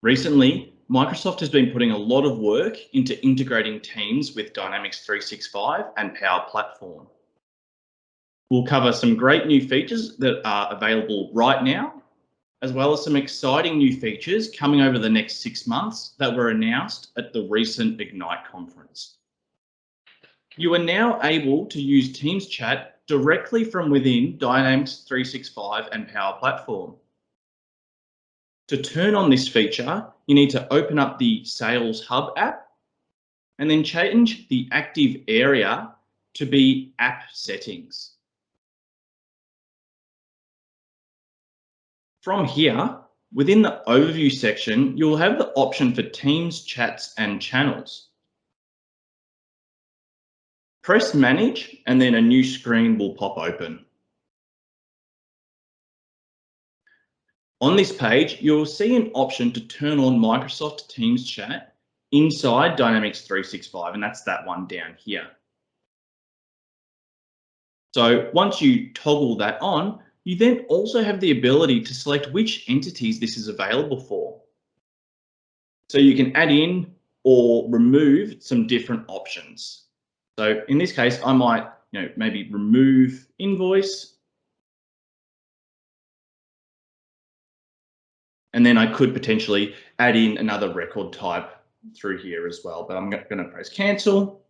Recently, Microsoft has been putting a lot of work into integrating Teams with Dynamics 365 and Power Platform. We'll cover some great new features that are available right now, as well as some exciting new features coming over the next 6 months that were announced at the recent Ignite conference. You are now able to use Teams chat directly from within Dynamics 365 and Power Platform. To turn on this feature, you need to open up the Sales Hub app and then change the active area to be App Settings. From here, within the Overview section, you'll have the option for Teams, Chats and Channels. Press Manage and then a new screen will pop open. On this page, you'll see an option to turn on Microsoft Teams Chat inside Dynamics 365, and that's that one down here. So once you toggle that on, you then also have the ability to select which entities this is available for. So you can add in or remove some different options. So in this case, I might, maybe remove invoice. And then I could potentially add in another record type through here as well, but I'm going to press cancel.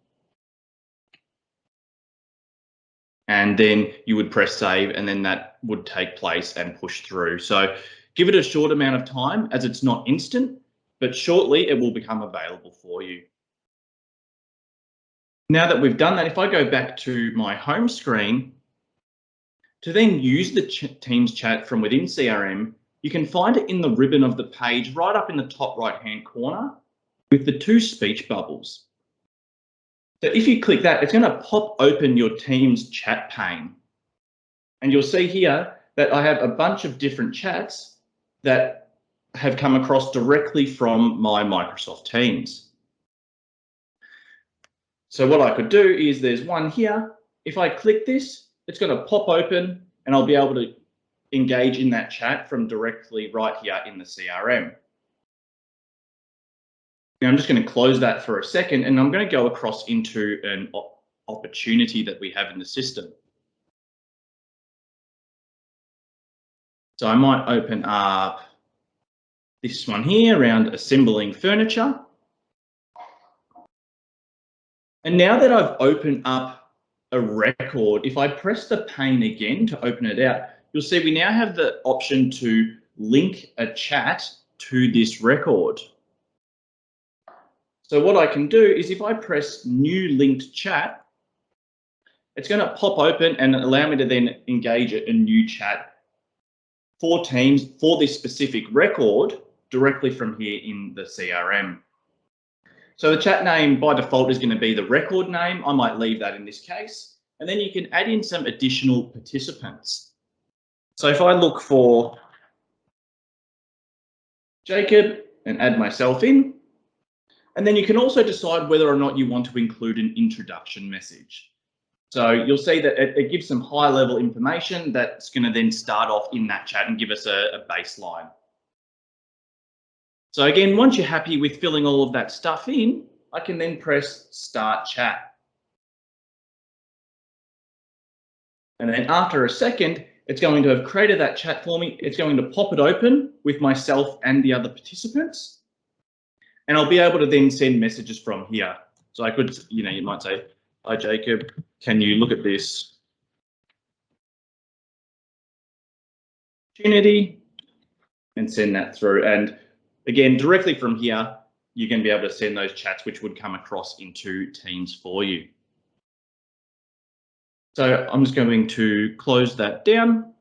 And then you would press save and then that would take place and push through. So give it a short amount of time as it's not instant, but shortly it will become available for you. Now that we've done that, if I go back to my home screen, to then use the Teams chat from within CRM, you can find it in the ribbon of the page right up in the top right-hand corner with the two speech bubbles. So if you click that, it's going to pop open your Teams chat pane. And you'll see here that I have a bunch of different chats that have come across directly from my Microsoft Teams. So what I could do is there's one here. If I click this, it's going to pop open and I'll be able to engage in that chat from directly right here in the CRM. Now I'm just going to close that for a second and I'm going to go across into an opportunity that we have in the system. So I might open up this one here around assembling furniture. And now that I've opened up a record, if I press the pane again to open it out, you'll see we now have the option to link a chat to this record. So what I can do is if I press new linked chat, it's going to pop open and allow me to then engage a new chat for Teams for this specific record directly from here in the CRM. So the chat name by default is going to be the record name. I might leave that in this case. And then you can add in some additional participants. So if I look for Jacob and add myself in, and then you can also decide whether or not you want to include an introduction message. So you'll see that it gives some high level information that's going to then start off in that chat and give us a baseline. So again, once you're happy with filling all of that stuff in, I can then press Start Chat. And then after a second, it's going to have created that chat for me. It's going to pop it open with myself and the other participants. And I'll be able to then send messages from here. So I could, you might say, hi, Jacob, can you look at this opportunity and send that through. And again, directly from here, you're going to be able to send those chats, which would come across into Teams for you. So I'm just going to close that down.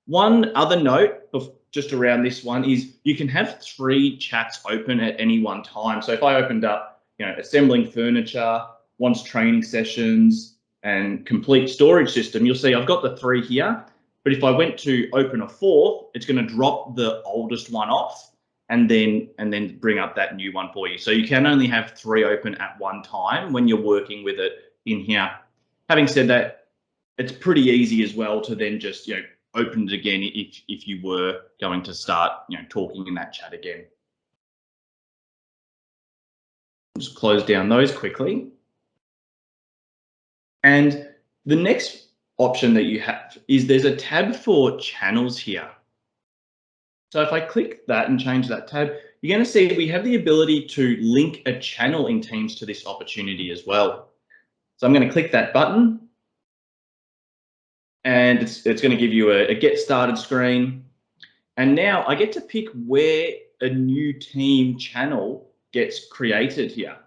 One other note of just around this one is you can have 3 chats open at any one time. So if I opened up, assembling furniture, wants training sessions, and complete storage system, you'll see I've got the 3 here. But if I went to open a 4th, it's going to drop the oldest one off and then bring up that new one for you. So you can only have 3 open at one time when you're working with it in here. Having said that, it's pretty easy as well to then just, open it again if you were going to start, talking in that chat again. Just close down those quickly. And the next option that you have is there's a tab for channels here. So if I click that and change that tab, you're going to see we have the ability to link a channel in Teams to this opportunity as well. So I'm going to click that button and it's going to give you a get started screen. And now I get to pick where a new team channel gets created here.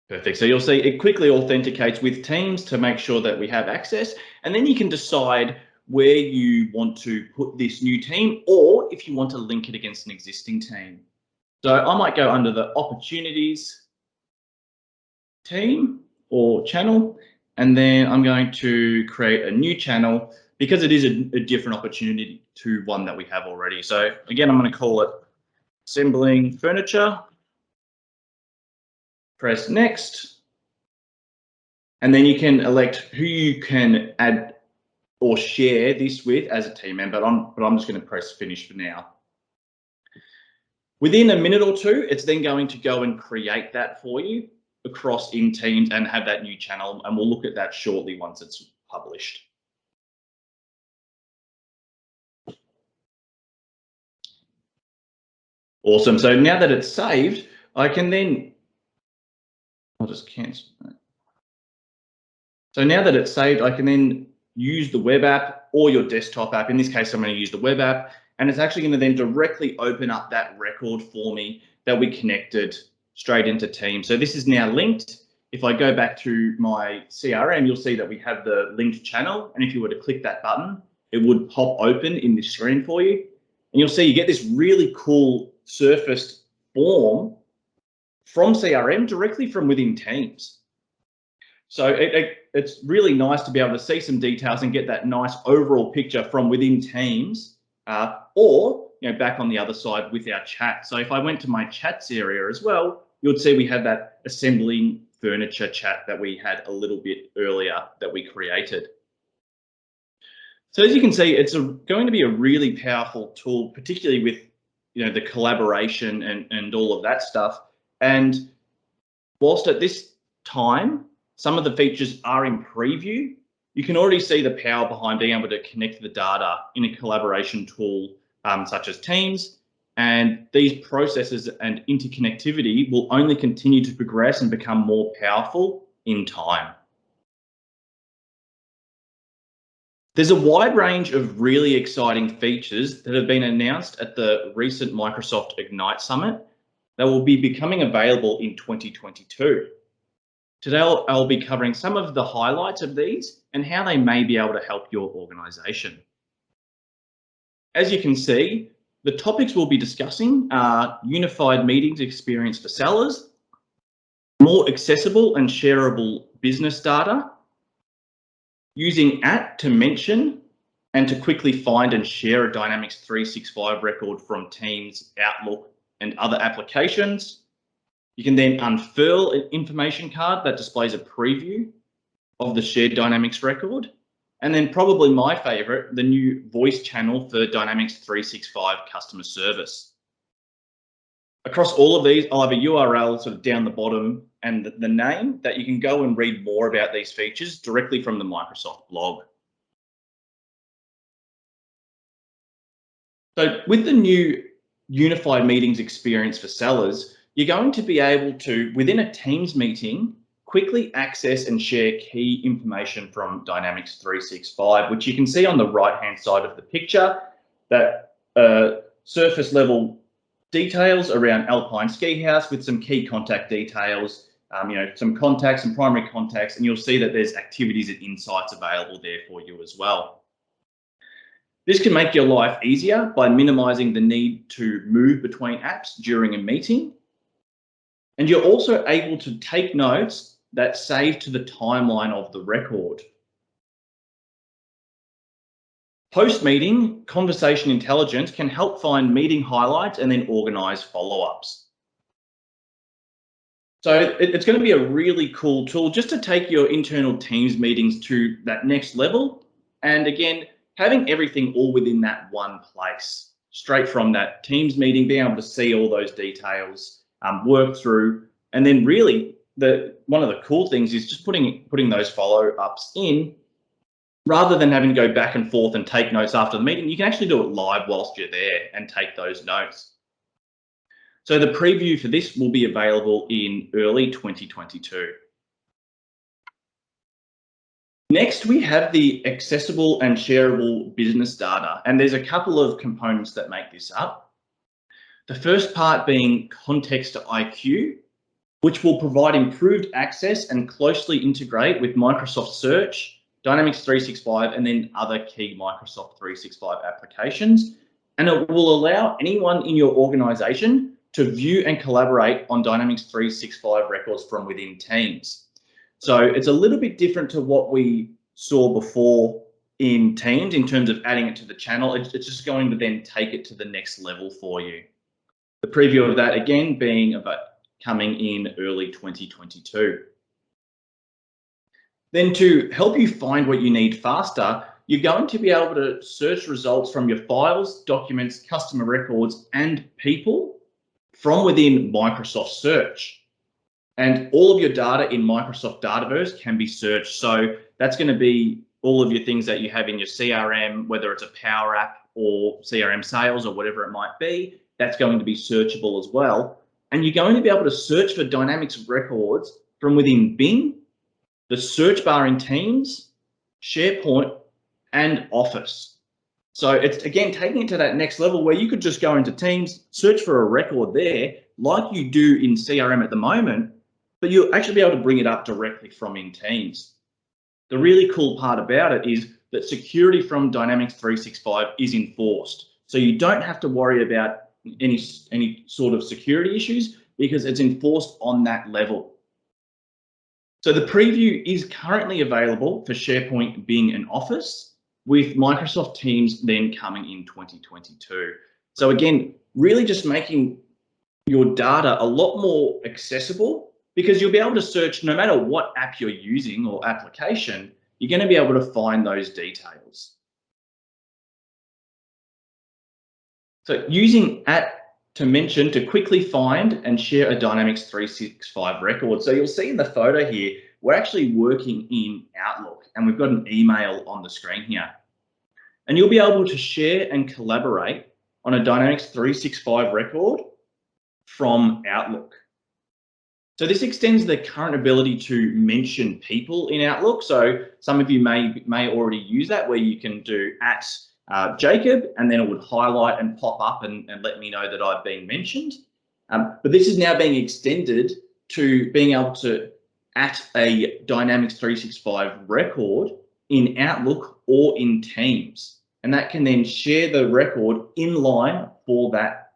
Perfect. So you'll see it quickly authenticates with Teams to make sure that we have access. And then you can decide where you want to put this new team or if you want to link it against an existing team. So I might go under the opportunities team or channel, and then I'm going to create a new channel because it is a different opportunity to one that we have already. So again, I'm going to call it assembling furniture. Press next. And then you can elect who you can add or share this with as a team member, but I'm just going to press finish for now. Within a minute or two, it's then going to go and create that for you across in Teams and have that new channel. And we'll look at that shortly once it's published. Awesome. So now that it's saved, I can then, I'll just cancel that. So now that it's saved, I can then use the web app or your desktop app. In this case, I'm going to use the web app, and it's actually going to then directly open up that record for me that we connected straight into Teams. So this is now linked. If I go back to my CRM, you'll see that we have the linked channel. And if you were to click that button, it would pop open in this screen for you. And you'll see you get this really cool surfaced form from CRM directly from within Teams. So it's really nice to be able to see some details and get that nice overall picture from within Teams, or back on the other side with our chat. So if I went to my chats area as well, you'll see we have that assembling furniture chat that we had a little bit earlier that we created. So as you can see, it's going to be a really powerful tool, particularly with the collaboration and all of that stuff. And whilst at this time, some of the features are in preview, you can already see the power behind being able to connect the data in a collaboration tool such as Teams. And these processes and interconnectivity will only continue to progress and become more powerful in time. There's a wide range of really exciting features that have been announced at the recent Microsoft Ignite Summit that will be becoming available in 2022. Today, I'll be covering some of the highlights of these and how they may be able to help your organization. As you can see, the topics we'll be discussing are unified meetings experience for sellers, more accessible and shareable business data, using to mention and to quickly find and share a Dynamics 365 record from Teams, Outlook, and other applications. You can then unfurl an information card that displays a preview of the shared Dynamics record. And then probably my favorite, the new voice channel for Dynamics 365 customer service. Across all of these, I'll have a URL sort of down the bottom and the name that you can go and read more about these features directly from the Microsoft blog. So with the new unified meetings experience for sellers, you're going to be able to, within a Teams meeting, quickly access and share key information from Dynamics 365, which you can see on the right-hand side of the picture, that surface level details around Alpine Ski House with some key contact details, some contacts and primary contacts, and you'll see that there's activities and insights available there for you as well. This can make your life easier by minimizing the need to move between apps during a meeting. And you're also able to take notes that save to the timeline of the record. Post-meeting, conversation intelligence can help find meeting highlights and then organize follow-ups. So it's going to be a really cool tool just to take your internal Teams meetings to that next level. And again, having everything all within that one place, straight from that Teams meeting, being able to see all those details work through. And then really one of the cool things is just putting those follow-ups in. Rather than having to go back and forth and take notes after the meeting, you can actually do it live whilst you're there and take those notes. So the preview for this will be available in early 2022. Next, we have the accessible and shareable business data, and there's a couple of components that make this up. The first part being context IQ, which will provide improved access and closely integrate with Microsoft Search, Dynamics 365, and then other key Microsoft 365 applications. And it will allow anyone in your organization to view and collaborate on Dynamics 365 records from within Teams. So it's a little bit different to what we saw before in Teams in terms of adding it to the channel. It's just going to then take it to the next level for you. The preview of that again being about coming in early 2022. Then to help you find what you need faster, you're going to be able to search results from your files, documents, customer records, and people from within Microsoft Search. And all of your data in Microsoft Dataverse can be searched. So that's going to be all of your things that you have in your CRM, whether it's a Power App or CRM Sales or whatever it might be, that's going to be searchable as well. And you're going to be able to search for Dynamics records from within Bing, the search bar in Teams, SharePoint, and Office. So it's, again, taking it to that next level where you could just go into Teams, search for a record there, like you do in CRM at the moment, but you'll actually be able to bring it up directly from in Teams. The really cool part about it is that security from Dynamics 365 is enforced. So you don't have to worry about any sort of security issues because it's enforced on that level. So the preview is currently available for SharePoint, Bing, and Office, with Microsoft Teams then coming in 2022. So again, really just making your data a lot more accessible because you'll be able to search no matter what app you're using or application, you're going to be able to find those details. So using to mention to quickly find and share a Dynamics 365 record. So you'll see in the photo here, we're actually working in Outlook and we've got an email on the screen here. And you'll be able to share and collaborate on a Dynamics 365 record from Outlook. So this extends the current ability to mention people in Outlook. So some of you may already use that where you can do @Jacob, and then it would highlight and pop up and let me know that I've been mentioned. But this is now being extended to being able to @a Dynamics 365 record in Outlook or in Teams. And that can then share the record in line for that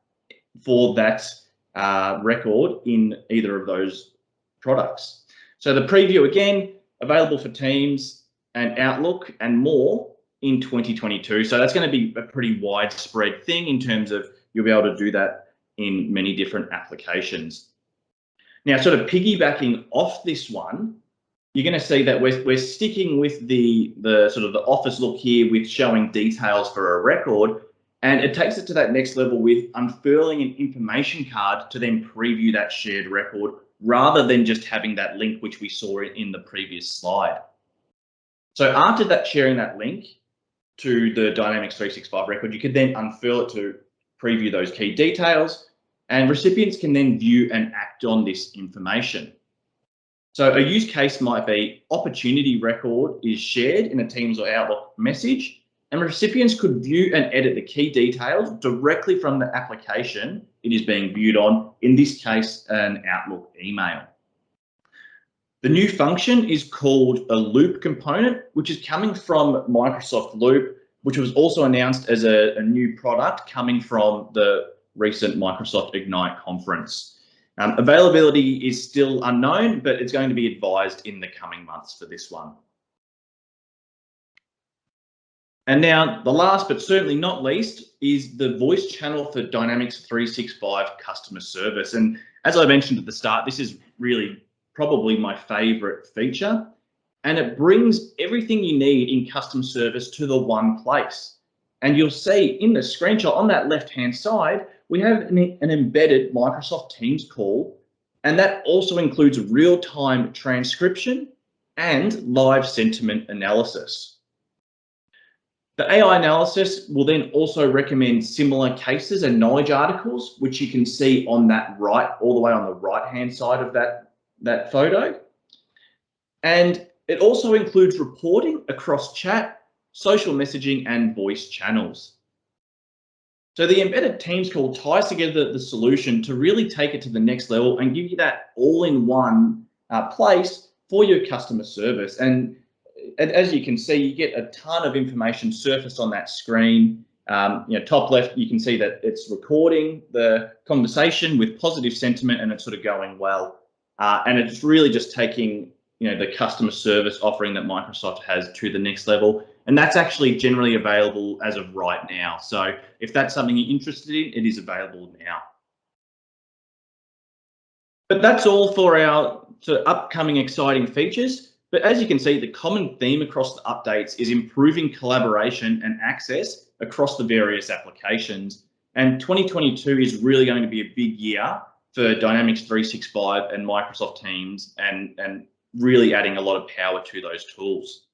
record in either of those products. So the preview, again, available for Teams and Outlook and more in 2022. So that's going to be a pretty widespread thing in terms of you'll be able to do that in many different applications. Now, sort of piggybacking off this one, you're going to see that we're sticking with the sort of the Office look here with showing details for a record, and it takes it to that next level with unfurling an information card to then preview that shared record rather than just having that link which we saw in the previous slide. So after that, sharing that link to the Dynamics 365 record, you could then unfurl it to preview those key details, and recipients can then view and act on this information. So a use case might be opportunity record is shared in a Teams or Outlook message, and recipients could view and edit the key details directly from the application it is being viewed on, in this case, an Outlook email. The new function is called a loop component, which is coming from Microsoft Loop, which was also announced as a new product coming from the recent Microsoft Ignite conference. Availability is still unknown, but it's going to be advised in the coming months for this one. And now the last but certainly not least is the voice channel for Dynamics 365 customer service. And as I mentioned at the start, this is really probably my favorite feature, and it brings everything you need in customer service to the one place. And you'll see in the screenshot on that left-hand side, we have an embedded Microsoft Teams call, and that also includes real-time transcription and live sentiment analysis. The AI analysis will then also recommend similar cases and knowledge articles, which you can see on that right, all the way on the right-hand side of that photo. And it also includes reporting across chat, social messaging, and voice channels. So the embedded Teams call ties together the solution to really take it to the next level and give you that all-in-one place for your customer service. And as you can see, you get a ton of information surfaced on that screen. Top left, you can see that it's recording the conversation with positive sentiment, and it's sort of going well. And it's really just taking the customer service offering that Microsoft has to the next level. And that's actually generally available as of right now. So if that's something you're interested in, it is available now. But that's all for our upcoming exciting features. But as you can see, the common theme across the updates is improving collaboration and access across the various applications. And 2022 is really going to be a big year for Dynamics 365 and Microsoft Teams, and really adding a lot of power to those tools.